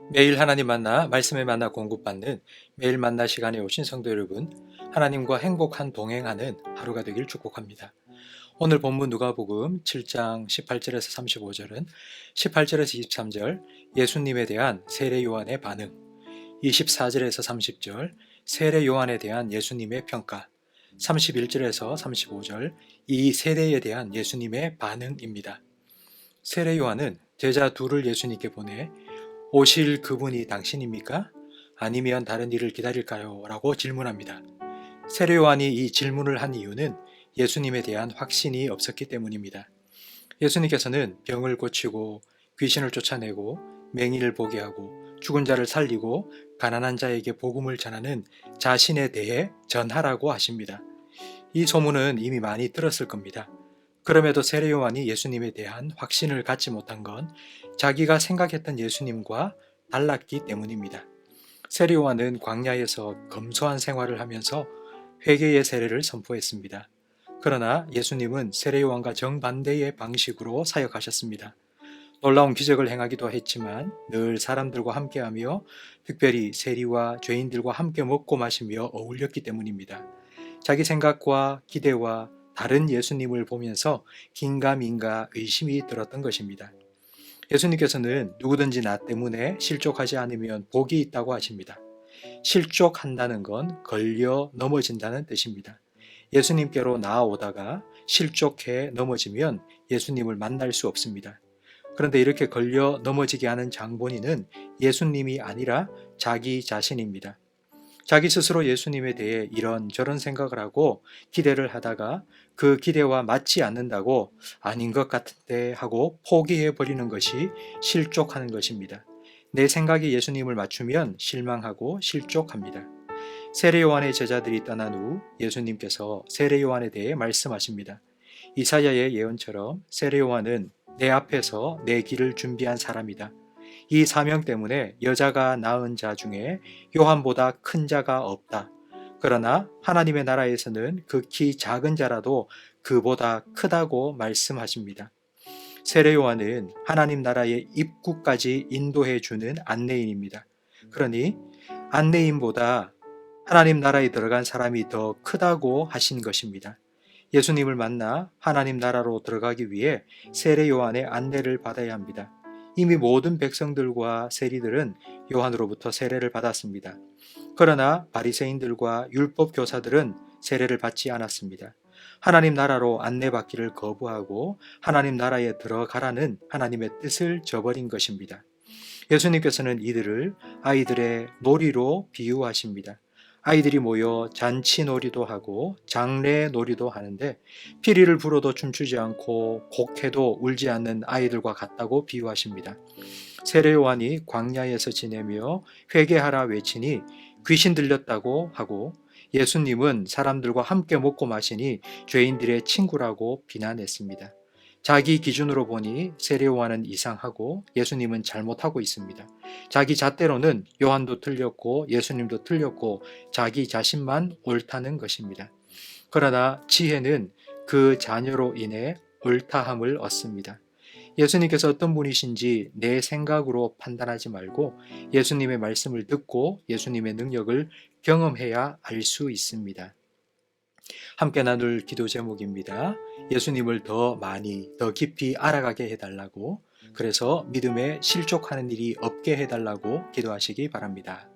매일 하나님 만나 말씀을 만나 공급받는 매일 만나 시간에 오신 성도 여러분, 하나님과 행복한 동행하는 하루가 되길 축복합니다. 오늘 본문 누가복음 7장 18절에서 35절은 18절에서 23절 예수님에 대한 세례 요한의 반응, 24절에서 30절 세례 요한에 대한 예수님의 평가, 31절에서 35절 이 세례에 대한 예수님의 반응입니다. 세례 요한은 제자 둘을 예수님께 보내 오실 그분이 당신입니까? 아니면 다른 일을 기다릴까요? 라고 질문합니다. 세례 요한이 이 질문을 한 이유는 예수님에 대한 확신이 없었기 때문입니다. 예수님께서는 병을 고치고 귀신을 쫓아내고 맹인을 보게 하고 죽은 자를 살리고 가난한 자에게 복음을 전하는 자신에 대해 전하라고 하십니다. 이 소문은 이미 많이 들었을 겁니다. 그럼에도 세례 요한이 예수님에 대한 확신을 갖지 못한 건 자기가 생각했던 예수님과 달랐기 때문입니다. 세례 요한은 광야에서 검소한 생활을 하면서 회개의 세례를 선포했습니다. 그러나 예수님은 세례 요한과 정반대의 방식으로 사역하셨습니다. 놀라운 기적을 행하기도 했지만 늘 사람들과 함께하며 특별히 세리와 죄인들과 함께 먹고 마시며 어울렸기 때문입니다. 자기 생각과 기대와 다른 예수님을 보면서 긴가민가 의심이 들었던 것입니다. 예수님께서는 누구든지 나 때문에 실족하지 않으면 복이 있다고 하십니다. 실족한다는 건 걸려 넘어진다는 뜻입니다. 예수님께로 나아오다가 실족해 넘어지면 예수님을 만날 수 없습니다. 그런데 이렇게 걸려 넘어지게 하는 장본인은 예수님이 아니라 자기 자신입니다. 자기 스스로 예수님에 대해 이런저런 생각을 하고 기대를 하다가 그 기대와 맞지 않는다고 아닌 것 같은데 하고 포기해 버리는 것이 실족하는 것입니다. 내 생각이 예수님을 맞추면 실망하고 실족합니다. 세례 요한의 제자들이 떠난 후 예수님께서 세례 요한에 대해 말씀하십니다. 이사야의 예언처럼 세례 요한은 내 앞에서 내 길을 준비한 사람이다. 이 사명 때문에 여자가 낳은 자 중에 요한보다 큰 자가 없다. 그러나 하나님의 나라에서는 극히 작은 자라도 그보다 크다고 말씀하십니다. 세례 요한은 하나님 나라의 입구까지 인도해 주는 안내인입니다. 그러니 안내인보다 하나님 나라에 들어간 사람이 더 크다고 하신 것입니다. 예수님을 만나 하나님 나라로 들어가기 위해 세례 요한의 안내를 받아야 합니다. 이미 모든 백성들과 세리들은 요한으로부터 세례를 받았습니다. 그러나 바리새인들과 율법 교사들은 세례를 받지 않았습니다. 하나님 나라로 안내받기를 거부하고 하나님 나라에 들어가라는 하나님의 뜻을 저버린 것입니다. 예수님께서는 이들을 아이들의 놀이로 비유하십니다. 아이들이 모여 잔치놀이도 하고 장례놀이도 하는데 피리를 불어도 춤추지 않고 곡해도 울지 않는 아이들과 같다고 비유하십니다. 세례 요한이 광야에서 지내며 회개하라 외치니 귀신 들렸다고 하고 예수님은 사람들과 함께 먹고 마시니 죄인들의 친구라고 비난했습니다. 자기 기준으로 보니 세례 요한은 이상하고 예수님은 잘못하고 있습니다. 자기 잣대로는 요한도 틀렸고 예수님도 틀렸고 자기 자신만 옳다는 것입니다. 그러나 지혜는 그 자녀로 인해 옳다함을 얻습니다. 예수님께서 어떤 분이신지 내 생각으로 판단하지 말고 예수님의 말씀을 듣고 예수님의 능력을 경험해야 알 수 있습니다. 함께 나눌 기도 제목입니다. 예수님을 더 많이, 더 깊이 알아가게 해달라고, 그래서 믿음에 실족하는 일이 없게 해달라고 기도하시기 바랍니다.